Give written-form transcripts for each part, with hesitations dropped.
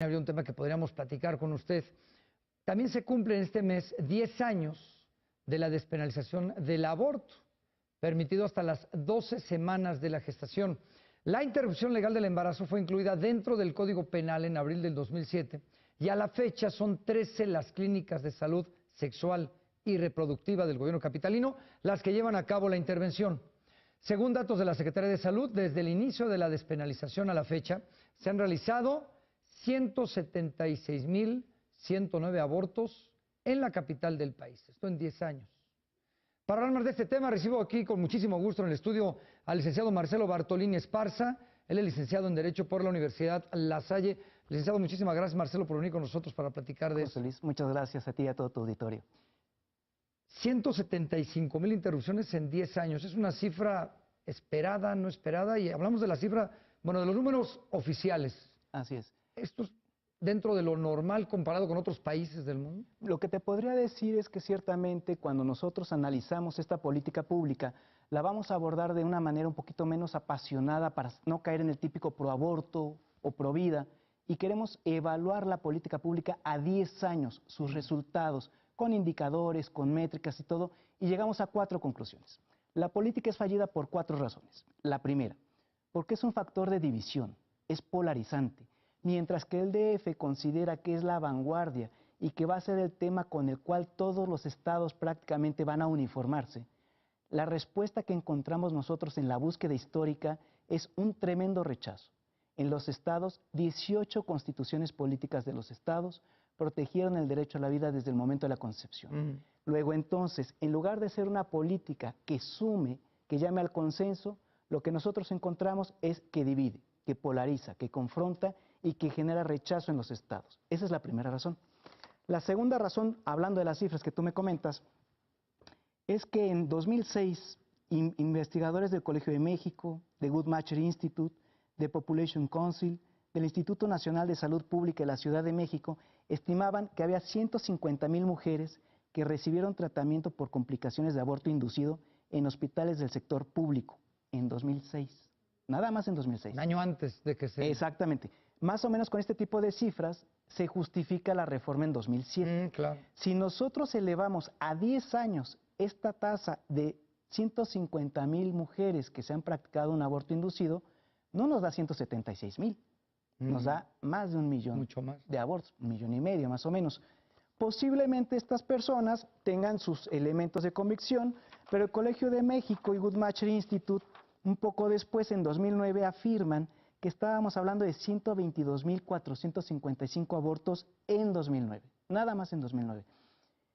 Habría un tema que podríamos platicar con usted. También se cumplen este mes 10 años de la despenalización del aborto, permitido hasta las 12 semanas de la gestación. La interrupción legal del embarazo fue incluida dentro del Código Penal en abril del 2007 y a la fecha son 13 las clínicas de salud sexual y reproductiva del gobierno capitalino las que llevan a cabo la intervención. Según datos de la Secretaría de Salud, desde el inicio de la despenalización a la fecha, se han realizado 176,109 abortos en la capital del país. Esto en 10 años. Para hablar más de este tema, recibo aquí con muchísimo gusto en el estudio al licenciado Marcelo Bartolini Esparza. Él es licenciado en Derecho por la Universidad La Salle. Licenciado, muchísimas gracias, Marcelo, por venir con nosotros para platicar de José Luis, muchas gracias a ti y a todo tu auditorio. 175,000 interrupciones en 10 años. Es una cifra esperada, no esperada, y hablamos de la cifra, bueno, de los números oficiales. Así es. ¿Esto es dentro de lo normal comparado con otros países del mundo? Lo que te podría decir es que ciertamente cuando nosotros analizamos esta política pública, la vamos a abordar de una manera un poquito menos apasionada para no caer en el típico proaborto o provida, y queremos evaluar la política pública a 10 años, sus resultados, con indicadores, con métricas y todo, y llegamos a 4 conclusiones. La política es fallida por 4 razones. La primera, porque es un factor de división, es polarizante. Mientras que el DF considera que es la vanguardia y que va a ser el tema con el cual todos los estados prácticamente van a uniformarse, la respuesta que encontramos nosotros en la búsqueda histórica es un tremendo rechazo. En los estados, 18 constituciones políticas de los estados protegieron el derecho a la vida desde el momento de la concepción. Luego entonces, en lugar de ser una política que sume, que llame al consenso, lo que nosotros encontramos es que divide, que polariza, que confronta y que genera rechazo en los estados. Esa es la primera razón. La segunda razón, hablando de las cifras que tú me comentas, es que en 2006, investigadores del Colegio de México, de Guttmacher Institute, de Population Council, del Instituto Nacional de Salud Pública de la Ciudad de México, estimaban que había 150,000 mujeres que recibieron tratamiento por complicaciones de aborto inducido en hospitales del sector público en 2006. Nada más en 2006. Un año antes de que se... Exactamente. Más o menos con este tipo de cifras se justifica la reforma en 2007. Claro. Si nosotros elevamos a 10 años esta tasa de 150,000 mujeres que se han practicado un aborto inducido, no nos da 176,000, nos da más de 1 millón. Mucho más. De abortos, 1,5 millones más o menos. Posiblemente estas personas tengan sus elementos de convicción, pero el Colegio de México y Guttmacher Institute, un poco después, en 2009, afirman que estábamos hablando de 122,455 abortos en 2009, nada más en 2009.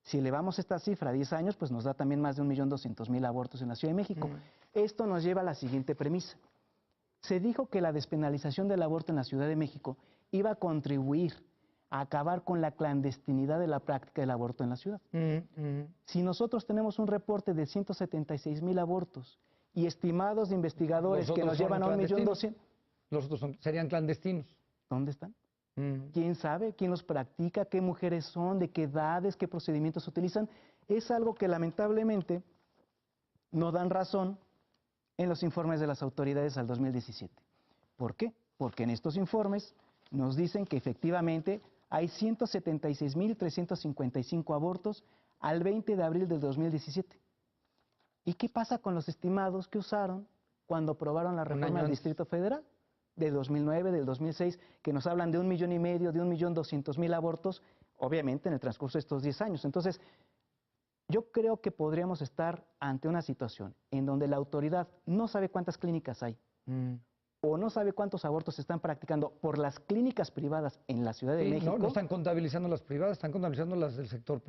Si elevamos esta cifra a 10 años, pues nos da también más de 1,2 millones abortos en la Ciudad de México. Esto nos lleva a la siguiente premisa. Se dijo que la despenalización del aborto en la Ciudad de México iba a contribuir a acabar con la clandestinidad de la práctica del aborto en la ciudad. Si nosotros tenemos un reporte de 176,000 abortos y estimados de investigadores que nos llevan a 1,200,000... Los otros serían clandestinos. ¿Dónde están? ¿Quién sabe? ¿Quién los practica? ¿Qué mujeres son? ¿De qué edades? ¿Qué procedimientos utilizan? Es algo que lamentablemente no dan razón en los informes de las autoridades al 2017. ¿Por qué? Porque en estos informes nos dicen que efectivamente hay 176,355 abortos al 20 de abril del 2017. ¿Y qué pasa con los estimados que usaron cuando aprobaron la reforma del Distrito Federal? De 2009, del 2006, que nos hablan de 1,5 millones, de 1,2 millones abortos, obviamente en el transcurso de estos 10 años. Entonces, yo creo que podríamos estar ante una situación en donde la autoridad no sabe cuántas clínicas hay, o no sabe cuántos abortos se están practicando por las clínicas privadas en la Ciudad de México. No están contabilizando las privadas, están contabilizando las del sector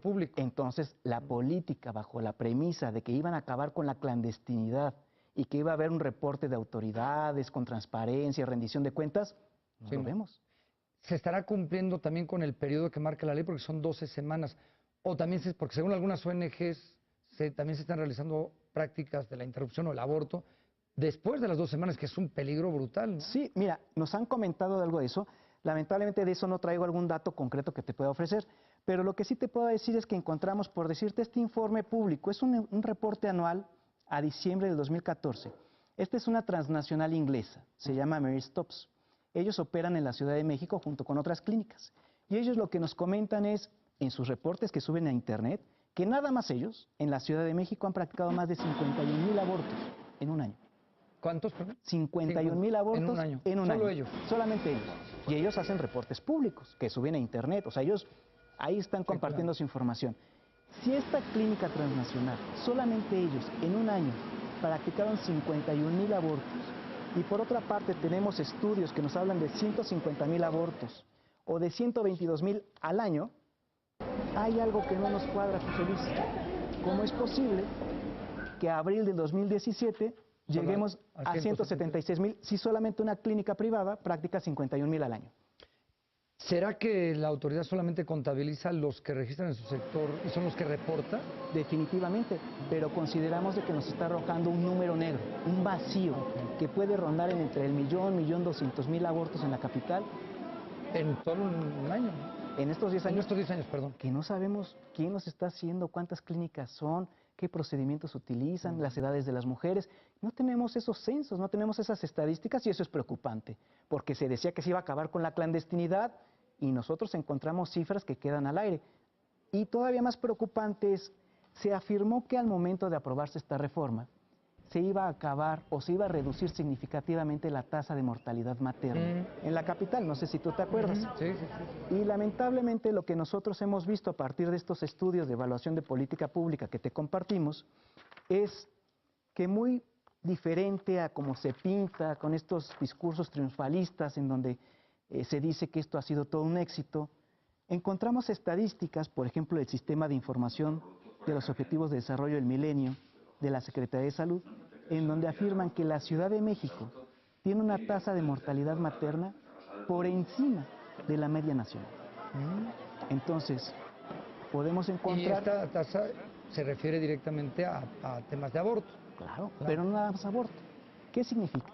público. Entonces, la política bajo la premisa de que iban a acabar con la clandestinidad y que iba a haber un reporte de autoridades con transparencia y rendición de cuentas, no lo vemos. ¿Se estará cumpliendo también con el periodo que marca la ley? Porque son 12 semanas. O también, porque según algunas ONGs, también se están realizando prácticas de la interrupción o el aborto después de las 2 semanas, que es un peligro brutal, ¿no? Sí, mira, nos han comentado algo de eso. Lamentablemente de eso no traigo algún dato concreto que te pueda ofrecer. Pero lo que sí te puedo decir es que encontramos, por decirte, este informe público. Es un reporte anual a diciembre del 2014. Esta es una transnacional inglesa, se llama Mary Stopes. Ellos operan en la Ciudad de México junto con otras clínicas. Y ellos lo que nos comentan es, en sus reportes que suben a Internet, que nada más ellos, en la Ciudad de México, han practicado más de 51,000 abortos en un año. ¿Cuántos, perdón? 51,000 abortos en un año. en un Solo año. ellos. Solamente ellos. Y ellos hacen reportes públicos que suben a Internet. O sea, ellos ahí están compartiendo su información. Si esta clínica transnacional, solamente ellos en un año practicaron 51,000 abortos, y por otra parte tenemos estudios que nos hablan de 150,000 abortos o de 122,000 al año, hay algo que no nos cuadra, José Luis. ¿Cómo es posible que a abril del 2017 lleguemos a 176,000 si solamente una clínica privada practica 51,000 al año? ¿Será que la autoridad solamente contabiliza los que registran en su sector y son los que reporta? Definitivamente, pero consideramos de que nos está arrojando un número negro, un vacío, que puede rondar entre el 1,200,000 abortos en la capital. En todo un año, ¿no? En estos 10 años. En estos 10 años, perdón. Que no sabemos quién los está haciendo, cuántas clínicas son, qué procedimientos utilizan, las edades de las mujeres. No tenemos esos censos, no tenemos esas estadísticas y eso es preocupante, porque se decía que se iba a acabar con la clandestinidad y nosotros encontramos cifras que quedan al aire. Y todavía más preocupante es, se afirmó que al momento de aprobarse esta reforma, se iba a acabar o se iba a reducir significativamente la tasa de mortalidad materna en la capital, no sé si tú te acuerdas. Sí. Y lamentablemente lo que nosotros hemos visto a partir de estos estudios de evaluación de política pública que te compartimos es que muy diferente a como se pinta con estos discursos triunfalistas en donde se dice que esto ha sido todo un éxito, encontramos estadísticas, por ejemplo, del Sistema de Información de los Objetivos de Desarrollo del Milenio, de la Secretaría de Salud, en donde afirman que la Ciudad de México tiene una tasa de mortalidad materna por encima de la media nacional. Entonces, podemos encontrar... Y esta tasa se refiere directamente a temas de aborto. Claro, pero no nada más aborto. ¿Qué significa?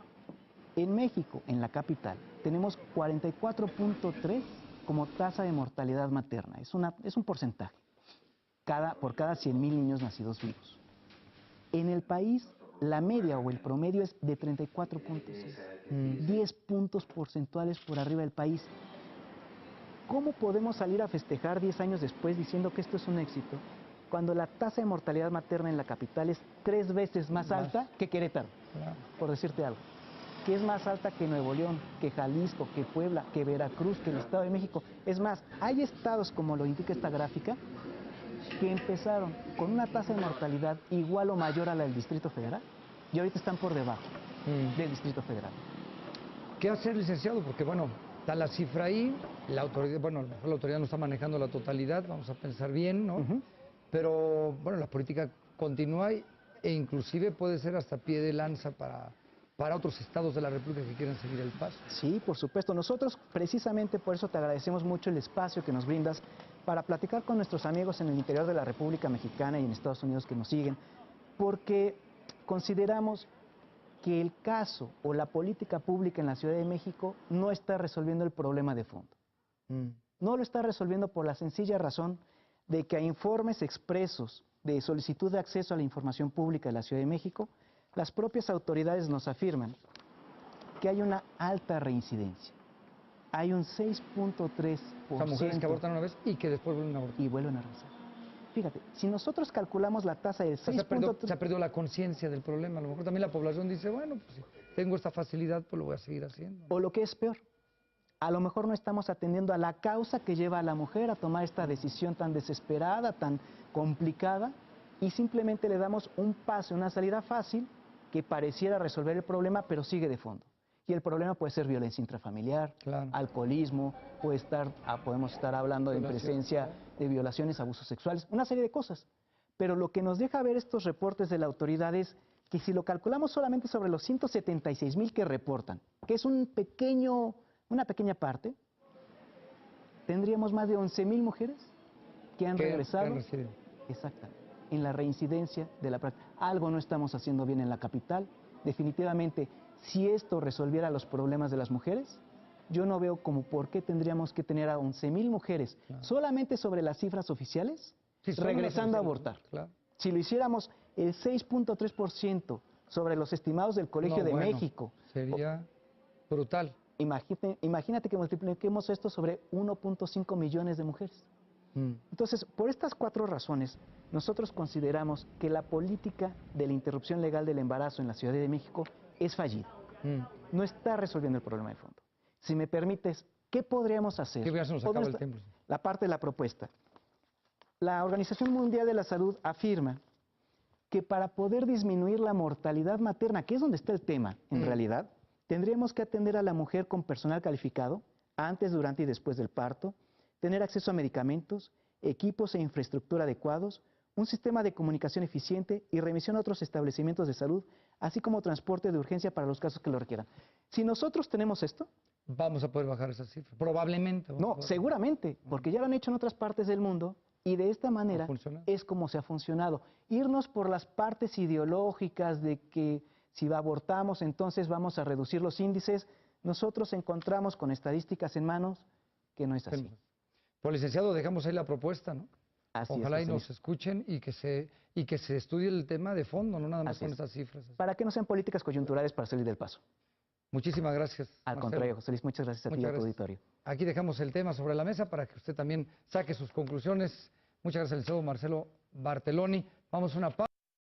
En México, en la capital, tenemos 44,3 como tasa de mortalidad materna. Es un porcentaje por cada 100,000 niños nacidos vivos. En el país, la media o el promedio es de 34,6. 10 puntos porcentuales por arriba del país. ¿Cómo podemos salir a festejar 10 años después diciendo que esto es un éxito, cuando la tasa de mortalidad materna en la capital es 3 veces más alta que Querétaro? Claro. Por decirte algo. Que es más alta que Nuevo León, que Jalisco, que Puebla, que Veracruz, que el Estado de México. Es más, hay estados, como lo indica esta gráfica, que empezaron con una tasa de mortalidad igual o mayor a la del Distrito Federal y ahorita están por debajo del Distrito Federal. ¿Qué hacer, licenciado? Porque, bueno, está la cifra ahí, la autoridad, bueno, a lo mejor la autoridad no está manejando la totalidad, vamos a pensar bien, ¿no? Pero, bueno, la política continúa e inclusive puede ser hasta pie de lanza para otros estados de la República que quieran seguir el paso. Sí, por supuesto. Nosotros, precisamente por eso te agradecemos mucho el espacio que nos brindas para platicar con nuestros amigos en el interior de la República Mexicana y en Estados Unidos que nos siguen, porque consideramos que el caso o la política pública en la Ciudad de México no está resolviendo el problema de fondo. No lo está resolviendo por la sencilla razón de que a informes expresos de solicitud de acceso a la información pública de la Ciudad de México, las propias autoridades nos afirman que hay una alta reincidencia. Hay un 6,3%. O sea, mujeres que abortan una vez y que después vuelven a abortar. Y vuelven a regresar. Fíjate, si nosotros calculamos la tasa del 6,3%... Se ha perdido la conciencia del problema. A lo mejor también la población dice, bueno, pues si tengo esta facilidad, pues lo voy a seguir haciendo. O lo que es peor, a lo mejor no estamos atendiendo a la causa que lleva a la mujer a tomar esta decisión tan desesperada, tan complicada, y simplemente le damos un pase, una salida fácil que pareciera resolver el problema, pero sigue de fondo. Y el problema puede ser violencia intrafamiliar, alcoholismo, podemos estar hablando de presencia de violaciones, abusos sexuales, una serie de cosas. Pero lo que nos deja ver estos reportes de la autoridad es que si lo calculamos solamente sobre los 176,000 que reportan, que es una pequeña parte, tendríamos más de 11,000 mujeres que han regresado. Exactamente. En la reincidencia de la práctica. Algo no estamos haciendo bien en la capital. Definitivamente, si esto resolviera los problemas de las mujeres, yo no veo como por qué tendríamos que tener a 11,000 mujeres solamente sobre las cifras oficiales regresando a abortar. Si lo hiciéramos el 6,3% sobre los estimados del Colegio de México. Sería brutal. imagínate que multipliquemos esto sobre 1.5 millones de mujeres. Entonces, por estas 4 razones, nosotros consideramos que la política de la interrupción legal del embarazo en la Ciudad de México es fallida. No está resolviendo el problema de fondo. Si me permites, ¿qué podríamos hacer? Que ya se nos acaba el tiempo. La parte de la propuesta. La Organización Mundial de la Salud afirma que para poder disminuir la mortalidad materna, que es donde está el tema en realidad, tendríamos que atender a la mujer con personal calificado antes, durante y después del parto, tener acceso a medicamentos, equipos e infraestructura adecuados, un sistema de comunicación eficiente y remisión a otros establecimientos de salud, así como transporte de urgencia para los casos que lo requieran. Si nosotros tenemos esto... Vamos a poder bajar esa cifra, probablemente. No, seguramente, porque ya lo han hecho en otras partes del mundo y de esta manera es como se ha funcionado. Irnos por las partes ideológicas de que si abortamos entonces vamos a reducir los índices, nosotros encontramos con estadísticas en manos que no es así. Pues licenciado, dejamos ahí la propuesta, ¿no? Ojalá y nos escuchen y que se estudie el tema de fondo, no nada más con esas cifras. Para que no sean políticas coyunturales para salir del paso. Muchísimas gracias. Al contrario, José Luis, muchas gracias a ti y a tu auditorio. Aquí dejamos el tema sobre la mesa para que usted también saque sus conclusiones. Muchas gracias al licenciado Marcelo Bartoloni. Vamos a una pausa.